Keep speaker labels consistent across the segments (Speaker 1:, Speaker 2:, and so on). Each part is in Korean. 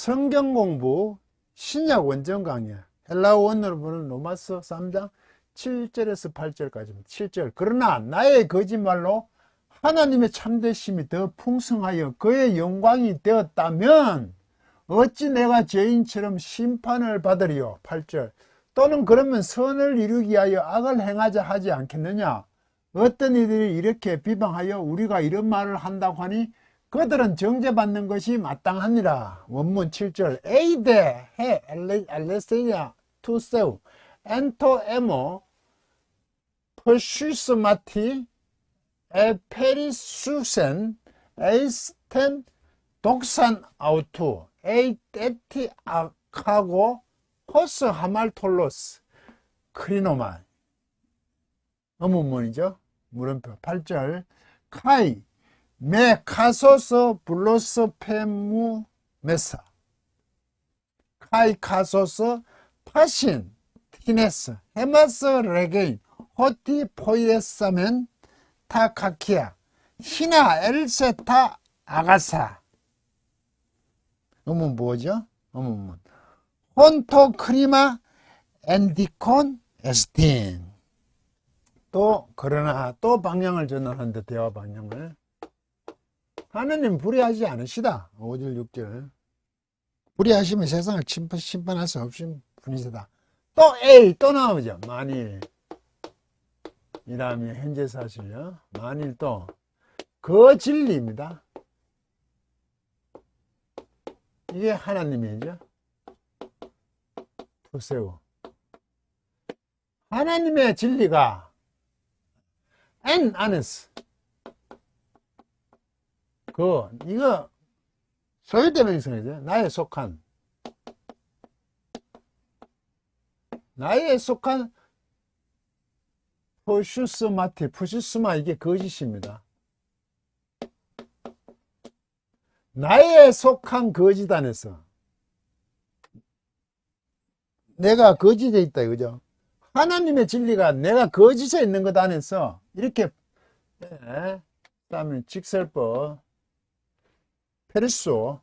Speaker 1: 성경 공부 신약 원전 강의 헬라어 원어로 보는 로마서 3장 7절에서 8절까지입니다. 7절. 그러나 나의 거짓말로 하나님의 참되심이 더 풍성하여 그의 영광이 되었다면 어찌 내가 죄인처럼 심판을 받으리요. 8절. 또는 그러면 선을 이루기 위하여 악을 행하자 하지 않겠느냐. 어떤 이들이 이렇게 비방하여 우리가 이런 말을 한다고 하니 그들은 정죄받는 것이 마땅하니라. 원문 7절. 에이데 해 알레스테냐 투세우 엔토 에모 퍼슈스마티 에페리수센 에이스텐 독산 아우투 에이테티 아카고 호스 하말톨로스 크리노만. 어문문이죠. 물음표. 8절. 카이 메 카소스 블로스 페무 메사 카이 카소스 파신 티네스 헤마스 레게인 호티 포이에사멘 타카키아 히나 엘세타 아가사. 어문 뭐죠? 어문문. 혼토 크리마 엔디콘 에스틴. 또 그러나 또 방향을 전환한다. 대화 방향을. 하느님 불의하지 않으시다. 5절 6절. 불의하시면 세상을 심판할 수 없으신 분이시다. 또 A 또 나오죠. 만일. 이 다음에 현재 사실요. 만일 또 그 진리입니다. 이게 하나님이죠. 투세우. 하나님의 진리가 엔 아네스. 이거 소유되는 인성이죠. 나에 속한 푸슈스마 이게 거짓입니다. 나에 속한 거짓 안에서 내가 거짓에 있다 이거죠. 하나님의 진리가 내가 거짓에 있는 것 안에서 이렇게 그다음에 직설법 페르소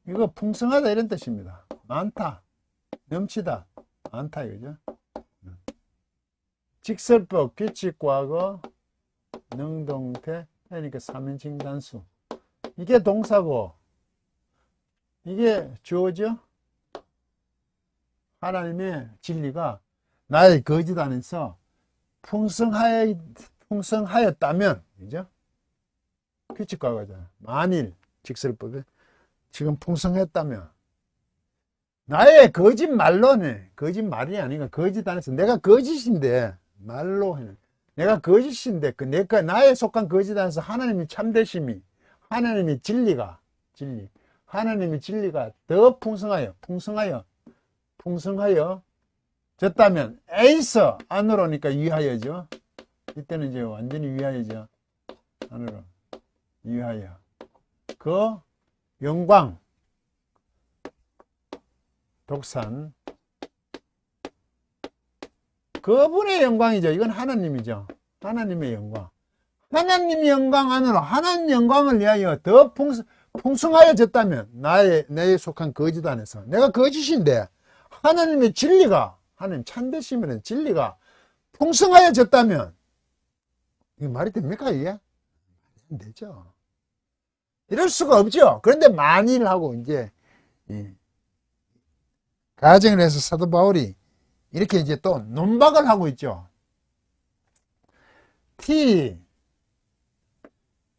Speaker 1: 이거 풍성하다 이런 뜻입니다. 많다, 넘치다, 많다 이거죠. 직설법, 규칙, 과거, 능동태, 그러니까 3인칭 단수. 이게 동사고 이게 주어죠. 하나님의 진리가 나의 거짓 안에서 풍성하였다면, 그죠? 규칙 과거잖아. 만일 직설법에 지금 풍성했다면 나의 거짓말로네. 거짓말이 아니라 거짓 안에서 내가 거짓인데 말로 해는 내가 거짓인데 나의 속한 거짓 안에서 하나님이 참되심이 하나님의 진리가 하나님의 진리가 더 풍성하여 졌다면 에이서 안으로 오니까 위하여죠. 이때는 이제 완전히 위하여죠. 안으로 위하여 그 영광 독산 그분의 영광이죠. 이건 하나님이죠. 하나님의 영광. 하나님의 영광 안으로 하나님 영광을 위하여 더 풍성하여졌다면 내에 속한 거짓 안에서 내가 거짓인데 하나님의 진리가 하나님 참되심이라는 진리가 풍성하여졌다면 이게 말이 됩니까 이게? 안 되죠. 이럴 수가 없죠. 그런데 만일하고 이제 가정을 해서 사도 바울이 이렇게 이제 또 논박을 하고 있죠.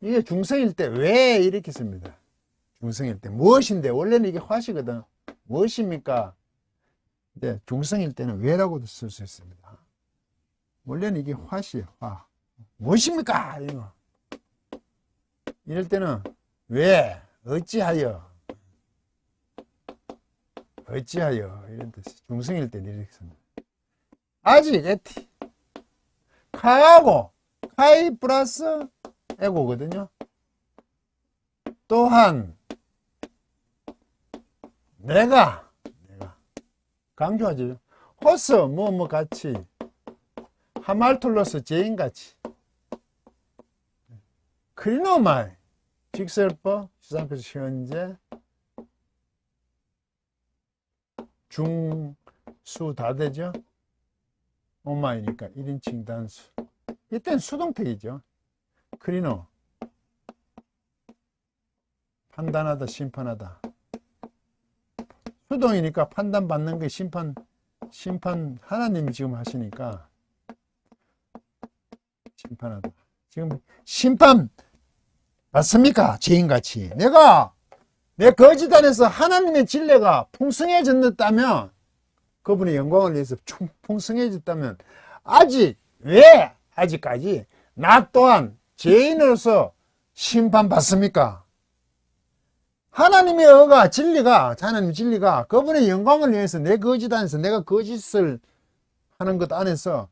Speaker 1: 이게 중성일 때 왜 이렇게 씁니다. 중성일 때 무엇인데 원래는 이게 화시거든. 무엇입니까? 근데 중성일 때는 왜라고도 쓸 수 있습니다. 원래는 이게 화시에요. 화. 무엇입니까? 이거. 이럴 때는 왜 어찌하여 이런 뜻이 중성일 때는 이렇게 씁니다. 아직 에티 카하고 카이 플러스 에고거든요. 또한 내가 강조하죠. 호스 뭐 같이 하말툴로스 죄인같이 크리노마이 직설법 시상표시 현재 중수 다 되죠? 오마이니까 1인칭 단수. 이때는 수동태이죠. 크리노 판단하다 심판하다. 수동이니까 판단받는 게 심판 하나님이 지금 하시니까 심판하다. 지금 심판 맞습니까? 죄인같이. 내가 내 거짓 안에서 하나님의 진리가 풍성해졌다면, 그분의 영광을 위해서 풍성해졌다면, 왜 아직까지 나 또한 죄인으로서 심판받습니까? 하나님의 하나님의 진리가 그분의 영광을 위해서 내 거짓 안에서 내가 거짓을 하는 것 안에서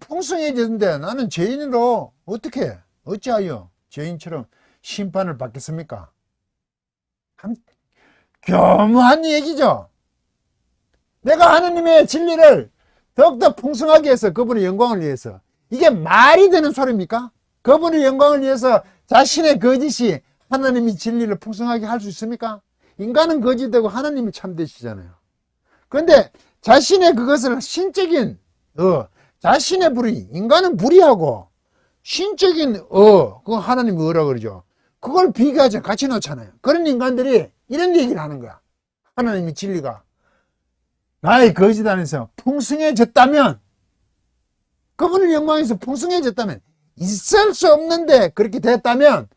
Speaker 1: 풍성해졌는데 나는 죄인으로 어찌하여 죄인처럼 심판을 받겠습니까? 교묘한 얘기죠. 내가 하나님의 진리를 더욱더 풍성하게 해서 그분의 영광을 위해서, 이게 말이 되는 소리입니까? 그분의 영광을 위해서 자신의 거짓이 하나님의 진리를 풍성하게 할 수 있습니까? 인간은 거짓되고 하나님이 참되시잖아요. 그런데 자신의 그것을 신적인 자신의 불의, 인간은 불의하고 신적인 그거 하나님의 의라고 그러죠. 그걸 비교하죠. 같이 놓잖아요. 그런 인간들이 이런 얘기를 하는 거야. 하나님의 진리가 나의 거짓 안에서 풍성해졌다면, 그분의 영광에서 풍성해졌다면, 있을 수 없는데 그렇게 됐다면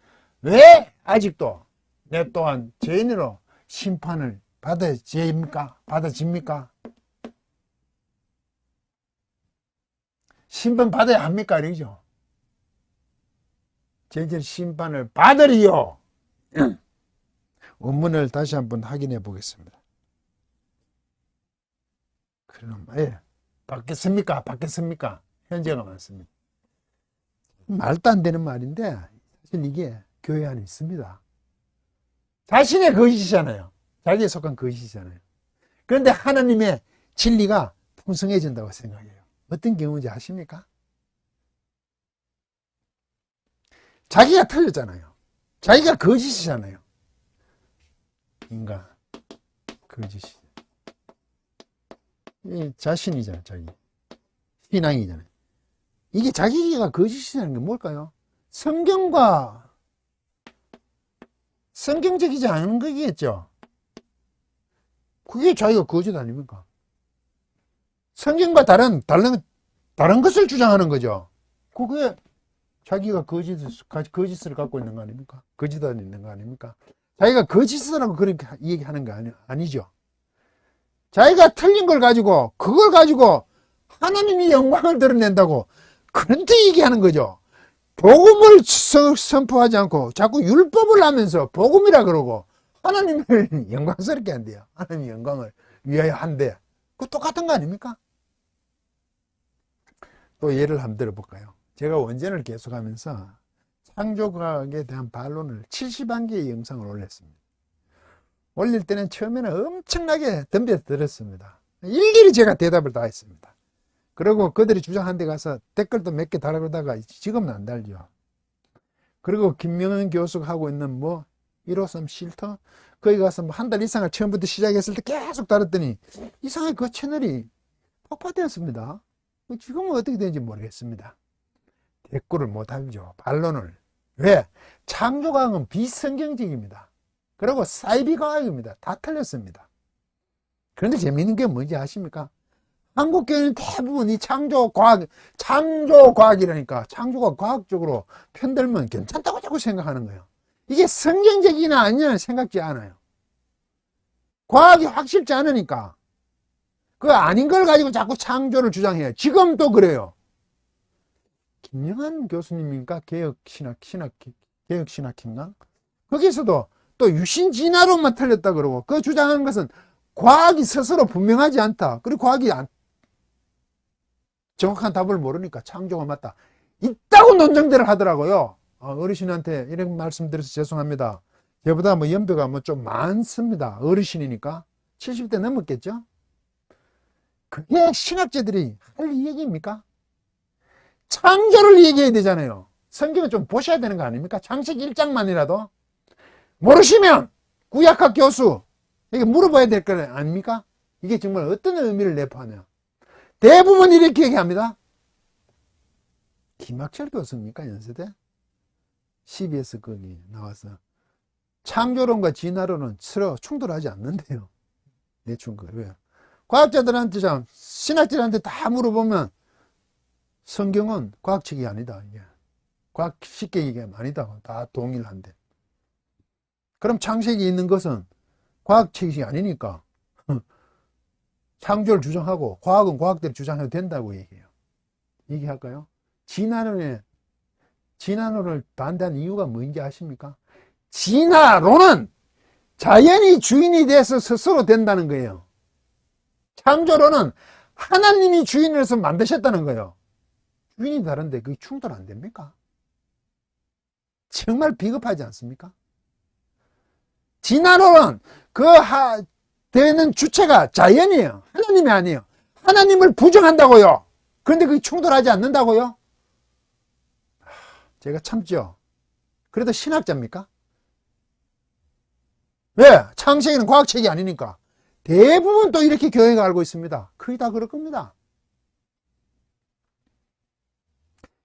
Speaker 1: 왜 아직도 내 또한 죄인으로 심판을 받아집니까? 심판 받아야 합니까? 이러죠. 죄질 심판을 받으리요. 원문을 다시 한번 확인해 보겠습니다. 그럼 받겠습니까? 현재가 많습니다. 말도 안 되는 말인데 사실 이게 교회 안에 있습니다. 자신의 거짓이잖아요. 자기에 속한 거짓이잖아요. 그런데 하나님의 진리가 풍성해진다고 생각해요. 어떤 경우인지 아십니까? 자기가 틀렸잖아요. 자기가 거짓이잖아요. 인간 거짓이. 자신이잖아요. 자기 신앙이잖아요. 이게 자기가 거짓이라는 게 뭘까요? 성경적이지 않은 거겠죠. 그게 자기가 거짓 아닙니까? 성경과 다른 것을 주장하는 거죠. 그게 자기가 거짓을 갖고 있는 거 아닙니까? 거짓 안에 있는 거 아닙니까? 자기가 거짓이라고 그렇게 얘기하는 거 아니죠. 자기가 틀린 걸 가지고, 그걸 가지고 하나님이 영광을 드러낸다고 그런데 얘기하는 거죠. 복음을 선포하지 않고 자꾸 율법을 하면서 복음이라 그러고 하나님을 영광스럽게 한대요. 하나님의 영광을 위하여 한대. 그거 똑같은 거 아닙니까? 또 예를 한번 들어볼까요? 제가 원전을 계속하면서 창조과학에 대한 반론을 71개의 영상을 올렸습니다. 올릴 때는 처음에는 엄청나게 덤벼들었습니다. 일일이 제가 대답을 다 했습니다. 그리고 그들이 주장한 데 가서 댓글도 몇 개 달아보다가 지금은 안 달죠. 그리고 김명은 교수가 하고 있는 153 실터, 거기 가서 한 달 이상을 처음부터 시작했을 때 계속 달았더니 이상하게 그 채널이 폭파되었습니다. 지금은 어떻게 되는지 모르겠습니다. 대꾸를 못하죠. 반론을. 왜? 창조과학은 비성경적입니다. 그리고 사이비과학입니다. 다 틀렸습니다. 그런데 재미있는 게 뭔지 아십니까? 한국 교회는 대부분 이 창조과학이라니까 창조가 과학적으로 편들면 괜찮다고 자꾸 생각하는 거예요. 이게 성경적이나 아니냐 생각지 않아요. 과학이 확실치 않으니까 그 아닌 걸 가지고 자꾸 창조를 주장해요. 지금 또 그래요. 김영한 교수님인가? 개혁신학인가? 거기서도 또 유신진화론만 틀렸다 그러고, 그 주장하는 것은 과학이 스스로 분명하지 않다. 그리고 과학이 정확한 답을 모르니까 창조가 맞다. 있다고 논쟁들을 하더라고요. 어르신한테 이런 말씀 드려서 죄송합니다. 저보다 연배가 좀 많습니다. 어르신이니까. 70대 넘었겠죠? 그게 신학자들이 할 얘기입니까? 창조를 얘기해야 되잖아요. 성경을 좀 보셔야 되는 거 아닙니까? 창세기 1장만이라도. 모르시면 구약학 교수, 이게 물어봐야 될 거 아닙니까? 이게 정말 어떤 의미를 내포하냐. 대부분 이렇게 얘기합니다. 김학철 교수입니까? 연세대? CBS 거기 나와서 창조론과 진화론은 서로 충돌하지 않는데요. 대충 그래요. 과학자들한테 신학자들한테 다 물어보면 성경은 과학책이 아니다. 이게 과학식 얘기가 아니다. 다 동일한데. 그럼 창세기 있는 것은 과학책이 아니니까 창조를 주장하고 과학은 과학대로 주장해도 된다고 얘기해요. 얘기할까요? 진화론을 반대하는 이유가 뭔지 아십니까? 진화론은 자연이 주인이 돼서 스스로 된다는 거예요. 창조론은 하나님이 주인으로서 만드셨다는 거예요. 주인이 다른데 그게 충돌 안 됩니까? 정말 비겁하지 않습니까? 진화론은 되는 주체가 자연이에요. 하나님이 아니에요. 하나님을 부정한다고요. 그런데 그게 충돌하지 않는다고요? 제가 참죠. 그래도 신학자입니까? 왜? 창세기는 과학책이 아니니까. 대부분 또 이렇게 교회가 알고 있습니다. 거의 다 그럴 겁니다.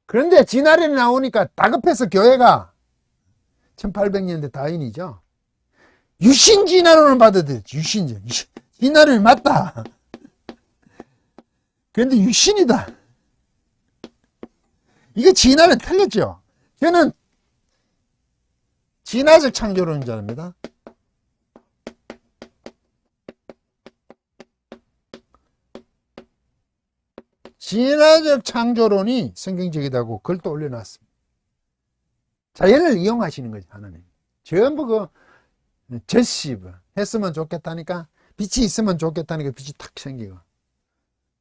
Speaker 1: 그런데 진화론이 나오니까 다급해서 교회가 1800년대 다인이죠. 유신진화론을 받아들였죠. 진화론이 맞다. 그런데 유신이다. 이거 진화론 틀렸죠. 저는 진화적 창조론자입니다. 진화적 창조론이 성경적이다고 글도 올려놨습니다. 자연을 이용하시는 거죠, 하나님. 전부 저시브 했으면 좋겠다니까, 빛이 있으면 좋겠다니까 빛이 탁 생기고,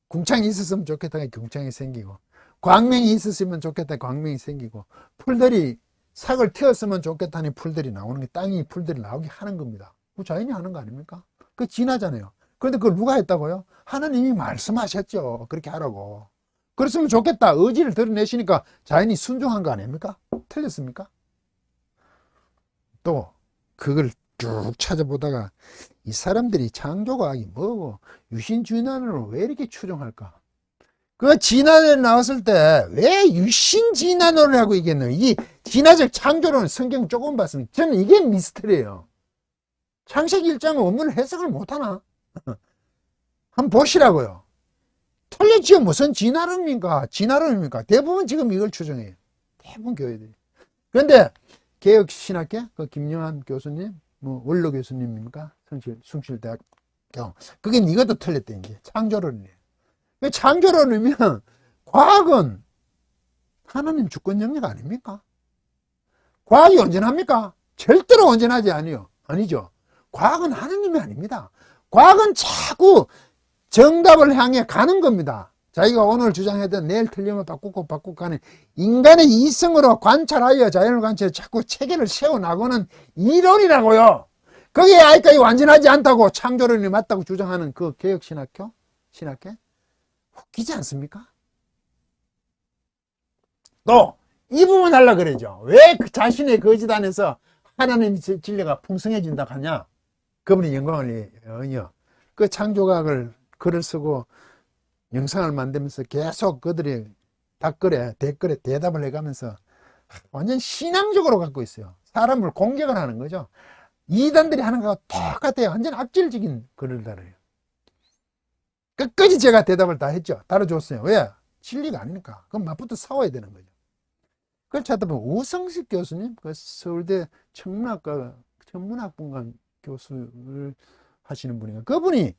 Speaker 1: 궁창이 있었으면 좋겠다니까 궁창이 생기고, 광명이 있었으면 좋겠다니까 광명이 생기고, 풀들이 삭을 틔웠으면 좋겠다니 풀들이 나오는 게, 땅이 풀들이 나오게 하는 겁니다. 그 자연이 하는 거 아닙니까? 그 진화잖아요. 그런데 그걸 누가 했다고요? 하나님이 말씀하셨죠. 그렇게 하라고. 그랬으면 좋겠다. 의지를 드러내시니까 자연이 순종한 거 아닙니까? 틀렸습니까? 또 그걸 쭉 찾아보다가 이 사람들이 창조과학이 뭐고 유신진화론을 왜 이렇게 추종할까? 그 진화론이 나왔을 때 왜 유신진화론을 하고 있겠노? 이 진화적 창조론을 성경 조금 봤습니다. 저는 이게 미스터리예요. 창세기 1장은 원문을 해석을 못하나? 한번 보시라고요. 틀렸지요. 무슨 진화론입니까? 대부분 지금 이걸 추정해요. 대부분 교회들이. 그런데 개혁신학회 그 김영환 교수님, 원로 교수님입니까? 숭실대학 그게 이것도 틀렸대. 이제 창조론이에요. 창조론이면 과학은 하나님 주권 영역 아닙니까? 과학이 온전합니까? 절대로 온전하지 아니죠. 과학은 하나님이 아닙니다. 과학은 자꾸 정답을 향해 가는 겁니다. 자기가 오늘 주장했던 내일 틀리면 바꾸고 가는 인간의 이성으로 관찰하여 자연을 관찰해 자꾸 체계를 세워나가는 이론이라고요. 그게 아직까지 완전하지 않다고 창조론이 맞다고 주장하는 그 개혁신학회? 웃기지 않습니까? 또 이 부분 하려고 그러죠. 왜 그 자신의 거짓 안에서 하나님의 진리가 풍성해진다 하냐? 그분이 영광을 얻어. 그 창조학을 글을 쓰고 영상을 만들면서 계속 그들이 댓글에 대답을 해가면서 완전 신앙적으로 갖고 있어요. 사람을 공격을 하는 거죠. 이단들이 하는 거하고 똑같아요. 완전 악질적인 글을 달아요. 끝까지 제가 대답을 다 했죠. 달아줬어요. 왜? 진리가 아니니까. 그럼 맞붙어 싸워야 되는 거죠. 그걸 찾아보면 우성식 교수님, 그 서울대 천문학분관 교수를 하시는 분이가 그분이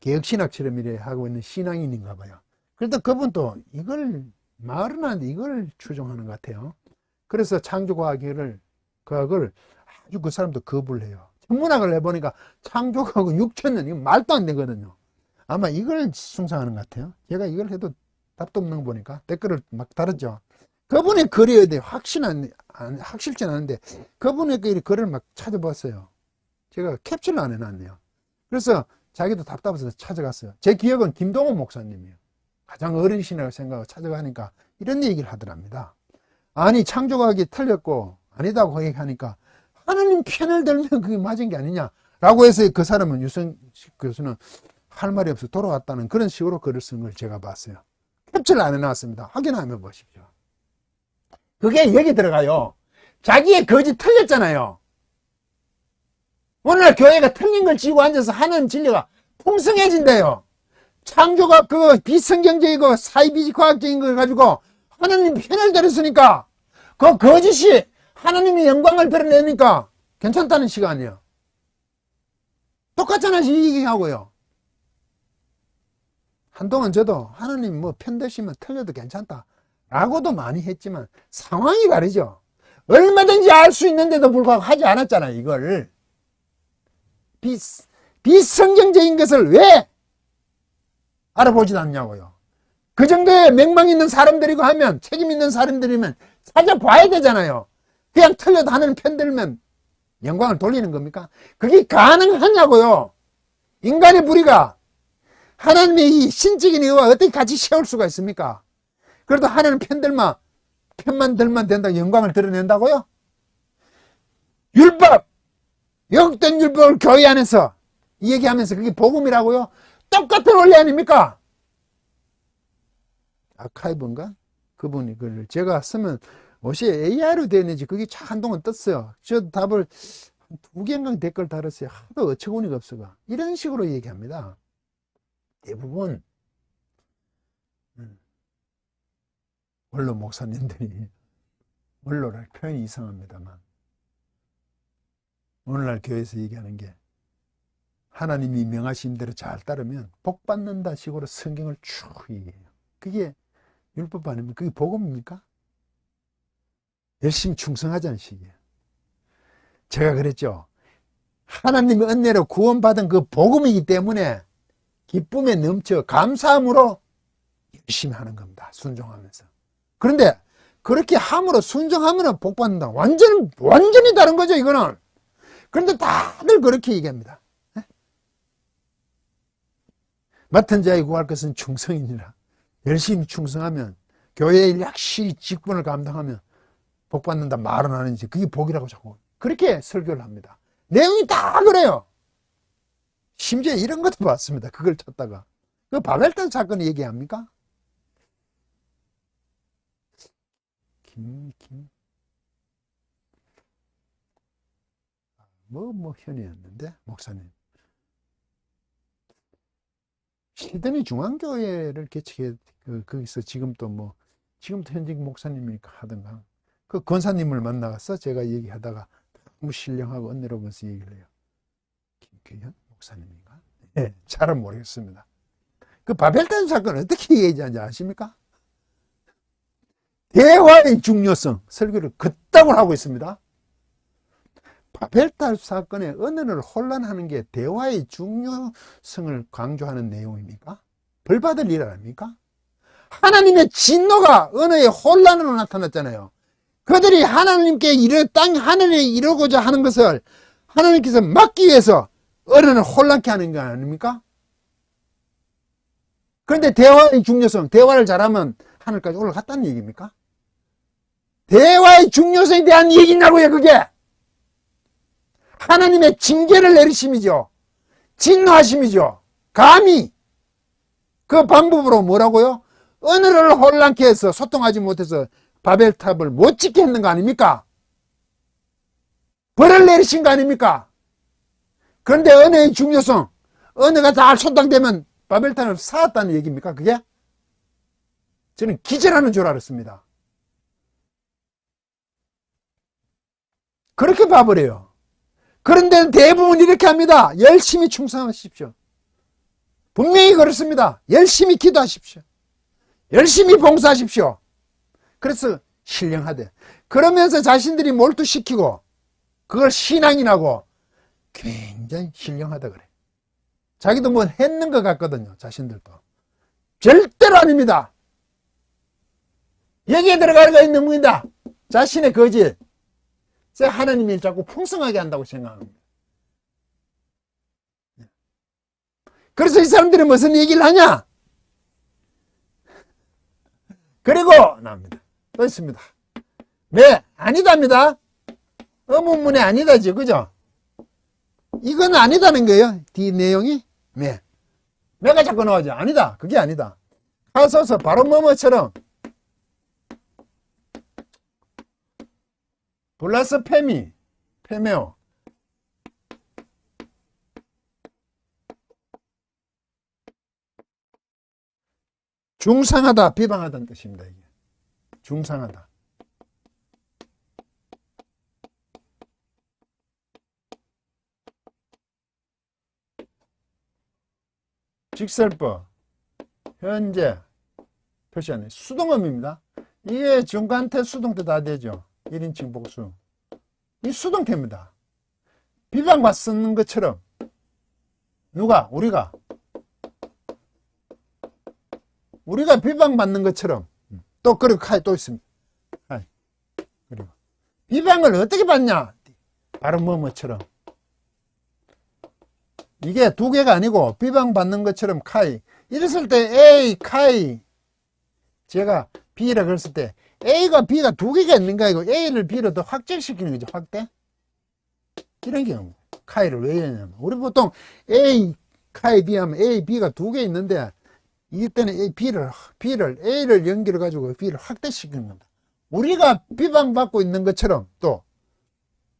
Speaker 1: 개혁신학처럼 이래 하고 있는 신앙인인가 봐요. 그런데 그분도 이걸 말은 하는데 이걸 추종하는 것 같아요. 그래서 창조과학을 아주 그 사람도 거부를 해요. 천문학을 해보니까 창조과학은 6,000년 이거 말도 안 되거든요. 아마 이걸 숭상하는 것 같아요. 제가 이걸 해도 답도 없는 거 보니까 댓글을 막 달았죠. 그분의 글이 돼요. 확실치는 않은데 그분의 글을 막 찾아봤어요. 제가 캡처를 안 해놨네요. 그래서 자기도 답답해서 찾아갔어요. 제 기억은 김동원 목사님이에요. 가장 어리시라고 생각하고 찾아가니까 이런 얘기를 하더랍니다. 아니 창조각이 틀렸고 아니다고 얘기하니까 하나님 편을 들면 그게 맞은 게 아니냐라고 해서 그 사람은 유성식 교수는 할 말이 없어 돌아왔다는 그런 식으로 글을 쓴 걸 제가 봤어요. 캡처를 안 해놨습니다. 확인하면 보십시오. 그게 여기 들어가요. 자기의 거짓 틀렸잖아요. 오늘날 교회가 틀린 걸 지고 앉아서 하는 진리가 풍성해진대요. 창조가 그 비성경적이고 사이비과학적인 걸 가지고 하나님 편을 들었으니까 그 거짓이 하나님의 영광을 드러내니까 괜찮다는 시간이에요. 똑같잖아요. 이 얘기하고요. 한동안 저도 하나님 뭐 편드시면 틀려도 괜찮다 라고도 많이 했지만 상황이 다르죠. 얼마든지 알 수 있는데도 불구하고 하지 않았잖아요. 이걸 비성경적인 것을 왜 알아보지도 않냐고요. 그 정도의 맹망 있는 사람들이고 하면 책임 있는 사람들이면 찾아봐야 되잖아요. 그냥 틀려도 하는 편들면 영광을 돌리는 겁니까? 그게 가능하냐고요. 인간의 불의가 하나님의 이 신적인 의와 어떻게 같이 세울 수가 있습니까? 그래도 하나님 편만 들면 된다 영광을 드러낸다고요? 율법, 영적된 율법을 교회 안에서 이 얘기하면서 그게 복음이라고요? 똑같은 원리 아닙니까? 아카이브인가? 그분이 글을 제가 쓰면 옷이 AI로 되어 있는지 그게 한동안 떴어요. 저 답을 한 2개인가 댓글 달았어요. 하도 어처구니가 없어가. 이런 식으로 얘기합니다. 대부분 원로 목사님들이 원로랄 표현이 이상합니다만 오늘날 교회에서 얘기하는 게 하나님이 명하신 대로 잘 따르면 복 받는다 식으로 성경을 쭉 얘기해요. 그게 율법 아닙니까? 그게 복음입니까? 열심히 충성하자는 식이에요. 제가 그랬죠. 하나님의 은혜로 구원받은 그 복음이기 때문에 기쁨에 넘쳐 감사함으로 열심히 하는 겁니다. 순종하면서. 그런데 그렇게 함으로 순종하면 복 받는다. 완전히 다른 거죠, 이거는. 그런데 다들 그렇게 얘기합니다. 맡은 자에 구할 것은 충성이니라. 열심히 충성하면 교회에 확실히 직분을 감당하면 복 받는다 말은 안 하는지 그게 복이라고 자꾸 그렇게 설교를 합니다. 내용이 다 그래요. 심지어 이런 것도 봤습니다. 그걸 찾다가 그 바벨탑 사건 얘기합니까? 현이었는데 목사님 시드니 중앙교회를 개척해 거기서 지금도 현직 목사님이니까 하던가 그 권사님을 만나서 제가 얘기하다가 너무 신령하고 은혜로워서 얘기를 해요. 김규현 목사님인가? 네, 잘은 모르겠습니다. 그 바벨탑 사건 어떻게 얘기하는지 아십니까? 대화의 중요성 설교를 그따구로 하고 있습니다. 바벨탑 사건의 언어를 혼란하는 게 대화의 중요성을 강조하는 내용입니까? 벌받을 일 아닙니까? 하나님의 진노가 언어의 혼란으로 나타났잖아요. 그들이 하나님께 하늘에 이루고자 하는 것을 하나님께서 막기 위해서 언어를 혼란케 하는 거 아닙니까? 그런데 대화의 중요성, 대화를 잘하면 하늘까지 올라갔다는 얘기입니까? 대화의 중요성에 대한 얘기냐고요, 그게! 하나님의 징계를 내리심이죠. 진노하심이죠. 감히 그 방법으로 뭐라고요? 언어를 혼란케 해서 소통하지 못해서 바벨탑을 못 짓게 했는 거 아닙니까? 벌을 내리신 거 아닙니까? 그런데 언어의 중요성, 언어가 잘 소통되면 바벨탑을 쌓았다는 얘기입니까? 그게? 저는 기절하는 줄 알았습니다. 그렇게 봐버려요. 그런데 대부분 이렇게 합니다. 열심히 충성하십시오. 분명히 그렇습니다. 열심히 기도하십시오. 열심히 봉사하십시오. 그래서 신령하대. 그러면서 자신들이 몰두시키고 그걸 신앙이라고 굉장히 신령하다 그래. 자기도 뭐 했는 것 같거든요. 자신들도. 절대로 아닙니다. 여기에 들어가 있는 겁니다. 자신의 거짓. 하나님이 자꾸 풍성하게 한다고 생각합니다. 그래서 이 사람들이 무슨 얘기를 하냐? 그리고 나옵니다. 또 있습니다. 매 아니답니다. 의문문에 아니다지, 그죠? 이건 아니다는 거예요. 뒤 내용이 매가 자꾸 나오죠. 아니다, 그게 아니다. 가소서 바로 뭐뭐처럼 플러스 페메오 중상하다, 비방하다는 뜻입니다. 이게 중상하다. 직설법 현재 표시하는 수동음입니다. 이게 중간태 수동태 다 되죠. 1인칭 복수. 이 수동태입니다. 비방받는 것처럼 누가? 우리가 비방받는 것처럼 또 그리고 칼 또 있습니다. 그리고 비방을 어떻게 받냐? 바로 뭐뭐처럼. 이게 두 개가 아니고 비방받는 것처럼 카이. 이랬을 때 A, 카이. 제가 B라 그랬을 때 A가 B가 두 개가 있는가 이거 A를 B로 더 확장시키는 거죠. 확대. 이런 경우 카이를 왜 했냐면 우리 보통 A, 카이, B 하면 A, B가 두 개 있는데 이때는 B를 A를 연결해 가지고 B를 확대시키는 겁니다. 우리가 비방받고 있는 것처럼 또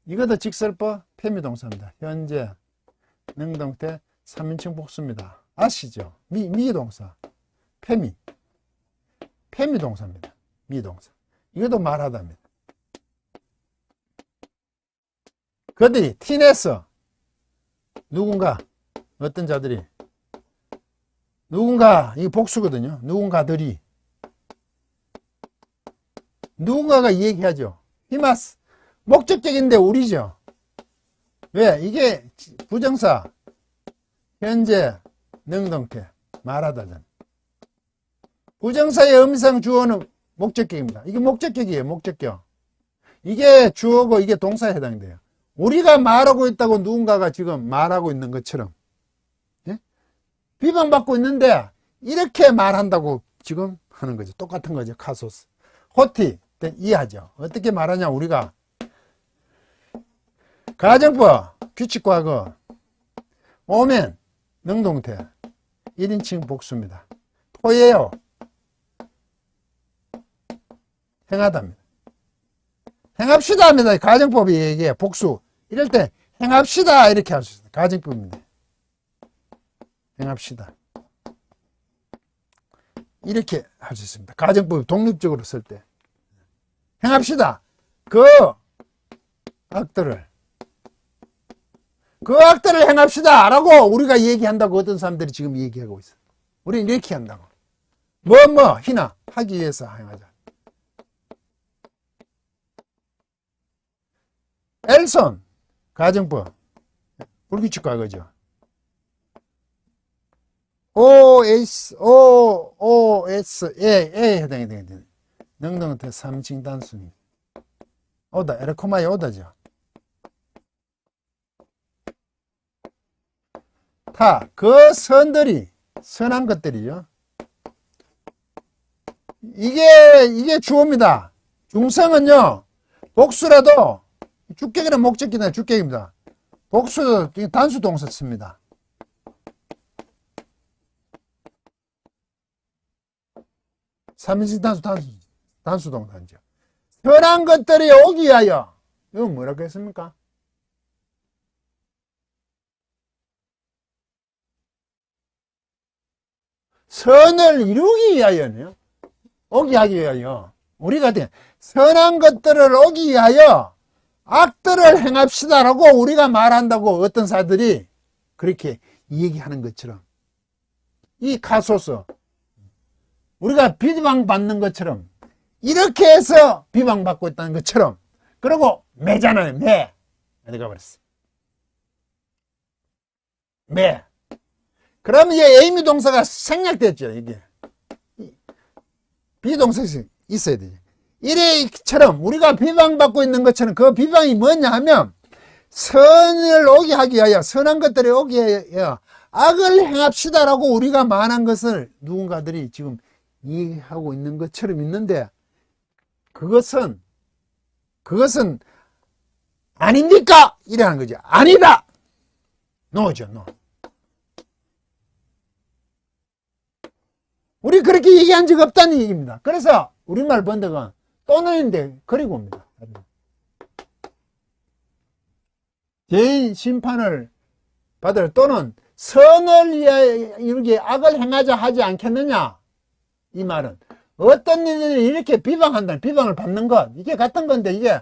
Speaker 1: 이것도 직설법 페미동사입니다. 현재 능동태 3인칭 복수입니다. 아시죠? 미동사 페미동사입니다. 미동사. 이것도 말하답니다. 그들이 티내서 누군가 어떤 자들이 누군가 이 복수거든요. 누군가들이 누군가가 얘기하죠. 히마스 목적적인데 우리죠. 왜? 이게 부정사 현재 능동태 말하다잖아. 부정사의 음성 주어는 목적격입니다. 이게 목적격이에요. 목적격. 이게 주어고 이게 동사에 해당돼요. 우리가 말하고 있다고 누군가가 지금 말하고 있는 것처럼 예? 비방받고 있는데 이렇게 말한다고 지금 하는 거죠. 똑같은 거죠. 카소스. 호티 이해하죠. 어떻게 말하냐 우리가 가정법 규칙과거 오면 능동태 1인칭 복수입니다. 포예요. 행하답니다. 행합시다 합니다. 가정법이 얘기해. 복수. 이럴 때 행합시다 이렇게 할 수 있어요. 가정법입니다. 행합시다. 이렇게 할 수 있습니다. 가정법 독립적으로 쓸 때. 행합시다. 그 악들을 행합시다 라고 우리가 얘기한다고 어떤 사람들이 지금 얘기하고 있어요. 우리는 이렇게 한다고. 희나 하기 위해서 행하자. 엘손 가정법 불규칙 과거죠. OS 에 해당이 되거든요. 능동태 3층 단수입니다. 오다 에르코마이 오다죠. 그 선들이 선한 것들이죠. 이게 주어입니다. 중성은요 복수라도 주격이란 목적기나 주격입니다. 복수 단수 동사 씁니다. 삼인칭 단수 동사죠. 선한 것들이 오기 위하여. 이건 뭐라고 했습니까? 선을 이루기 위하여네요. 오기 하기 위하여. 우리가 선한 것들을 오기 위하여 악들을 행합시다라고 우리가 말한다고 어떤 사들이 그렇게 얘기하는 것처럼 이 카소스 우리가 비방받는 것처럼 이렇게 해서 비방받고 있다는 것처럼 그리고 매잖아요. 매 어디가 버렸어. 매 그러면 이제 에이미 동사가 생략됐죠. 이게 비동사가 있어야 되죠. 이래처럼 우리가 비방받고 있는 것처럼 그 비방이 뭐냐 하면 선을 오게 하기 위하여 선한 것들이 오게 하여 악을 행합시다라고 우리가 말한 것을 누군가들이 지금 이해하고 있는 것처럼 있는데 그것은 그것은 아닙니까? 이라는 거죠. 아니다! 노죠, 노. 우리 그렇게 얘기한 적 없다는 얘기입니다. 그래서 우리말 번역은 또는인데 그리고 옵니다. 죄인 심판을 받을 또는 선을 위하여 이렇게 악을 행하자 하지 않겠느냐? 이 말은 어떤 일을 이렇게 비방한다, 비방을 받는 것, 이게 같은 건데 이게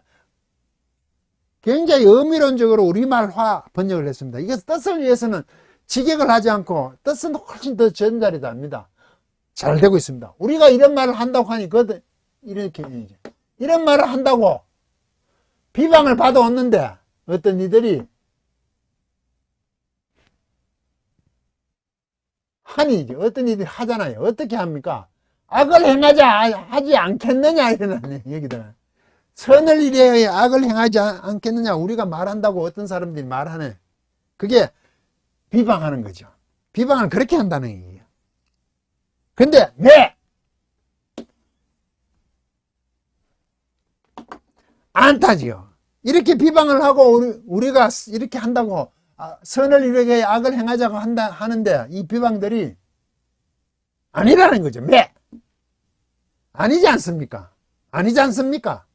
Speaker 1: 굉장히 의미론적으로 우리말화 번역을 했습니다. 이게 뜻을 위해서는 직역을 하지 않고 뜻은 훨씬 더 전달이 됩니다. 잘 되고 있습니다. 우리가 이런 말을 한다고 하니 이렇게 이런 말을 한다고 비방을 받아왔는데 어떤 이들이 어떤 이들이 하잖아요. 어떻게 합니까? 악을 행하자 하지 않겠느냐 이러는 얘기들. 선을 이래야 악을 행하지 않겠느냐 우리가 말한다고 어떤 사람들이 말하네. 그게 비방하는 거죠. 비방을 그렇게 한다는 얘기예요. 근데 왜? 안타지요. 이렇게 비방을 하고 우리가 이렇게 한다고 선을 이렇게 악을 행하자고 하는데 이 비방들이 아니라는 거죠. 왜? 아니지 않습니까? 아니지 않습니까?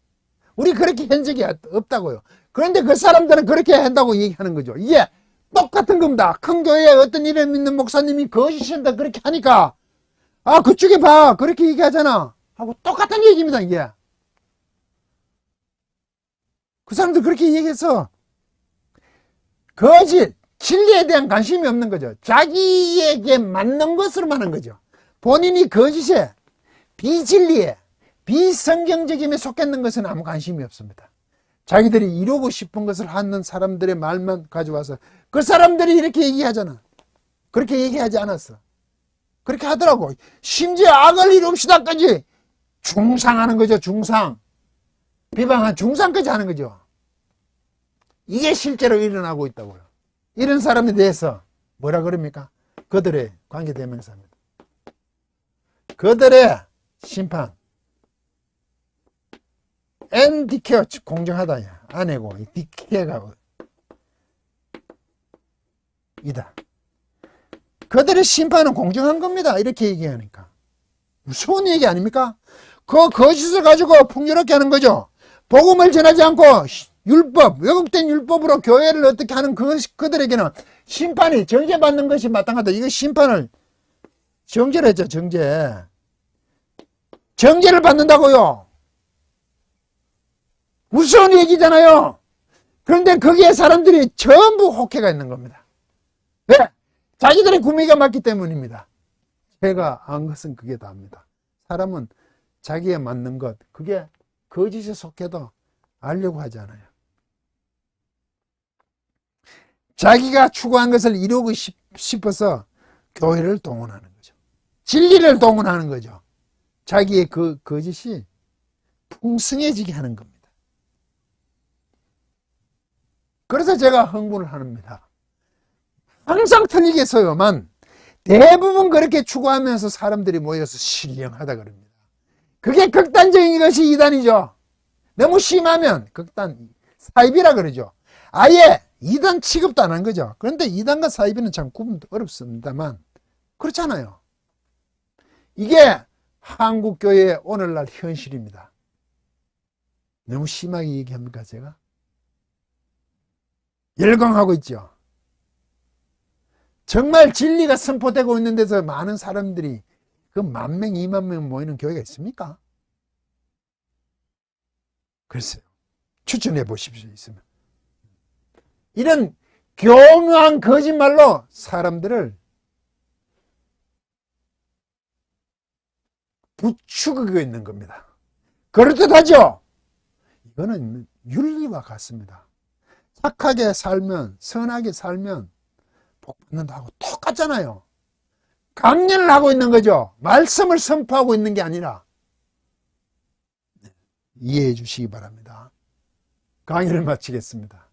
Speaker 1: 우리 그렇게 한 적이 없다고요. 그런데 그 사람들은 그렇게 한다고 얘기하는 거죠. 이게 똑같은 겁니다. 큰 교회에 어떤 이름 있는 목사님이 거짓이다 그렇게 하니까 그쪽에 봐 그렇게 얘기하잖아 하고 똑같은 얘기입니다. 이게 그 사람들 그렇게 얘기해서 거짓 진리에 대한 관심이 없는 거죠. 자기에게 맞는 것으로만 하는 거죠. 본인이 거짓에 비진리에 비성경적임에 속했는 것은 아무 관심이 없습니다. 자기들이 이루고 싶은 것을 하는 사람들의 말만 가져와서 그 사람들이 이렇게 얘기하잖아. 그렇게 얘기하지 않았어. 그렇게 하더라고. 심지어 악을 이룹시다까지 중상하는 거죠. 중상. 비방한 중상까지 하는 거죠. 이게 실제로 일어나고 있다고요. 이런 사람에 대해서 뭐라 그럽니까? 그들의 관계대명사입니다. 그들의 심판. 엔디케어 공정하다. 아내고 디케어가 이다. 그들의 심판은 공정한 겁니다. 이렇게 얘기하니까. 무서운 얘기 아닙니까? 그 거짓을 가지고 풍요롭게 하는 거죠. 복음을 전하지 않고 율법, 왜곡된 율법으로 교회를 어떻게 하는 그들에게는 심판이 정죄받는 것이 마땅하다. 이거 심판을 정죄를 했죠. 정죄를 받는다고요. 무서운 얘기잖아요. 그런데 거기에 사람들이 전부 혹해가 있는 겁니다. 왜? 자기들의 구미가 맞기 때문입니다. 제가 안 것은 그게 다입니다. 사람은 자기에 맞는 것, 그게 거짓에 속해도 알려고 하지 않아요. 자기가 추구한 것을 이루고 싶어서 교회를 동원하는 거죠. 진리를 동원하는 거죠. 자기의 그 거짓이 풍성해지게 하는 겁니다. 그래서 제가 흥분을 합니다. 항상 틀리겠어요만 대부분 그렇게 추구하면서 사람들이 모여서 신령하다 그럽니다. 그게 극단적인 것이 이단이죠. 너무 심하면 극단, 사이비라 그러죠. 아예 이단 취급도 안 한 거죠. 그런데 이단과 사이비는 참 구분도 어렵습니다만 그렇잖아요. 이게 한국교회의 오늘날 현실입니다. 너무 심하게 얘기합니까 제가? 열광하고 있죠. 정말 진리가 선포되고 있는 데서 많은 사람들이 그 10,000명, 20,000명 모이는 교회가 있습니까? 글쎄요. 추천해 보십시오. 있으면. 이런 교묘한 거짓말로 사람들을 부추기고 있는 겁니다. 그럴듯하죠? 이거는 윤리와 같습니다. 착하게 살면, 선하게 살면 복 받는다고 똑같잖아요. 강연을 하고 있는 거죠. 말씀을 선포하고 있는 게 아니라. 이해해 주시기 바랍니다. 강의를 마치겠습니다.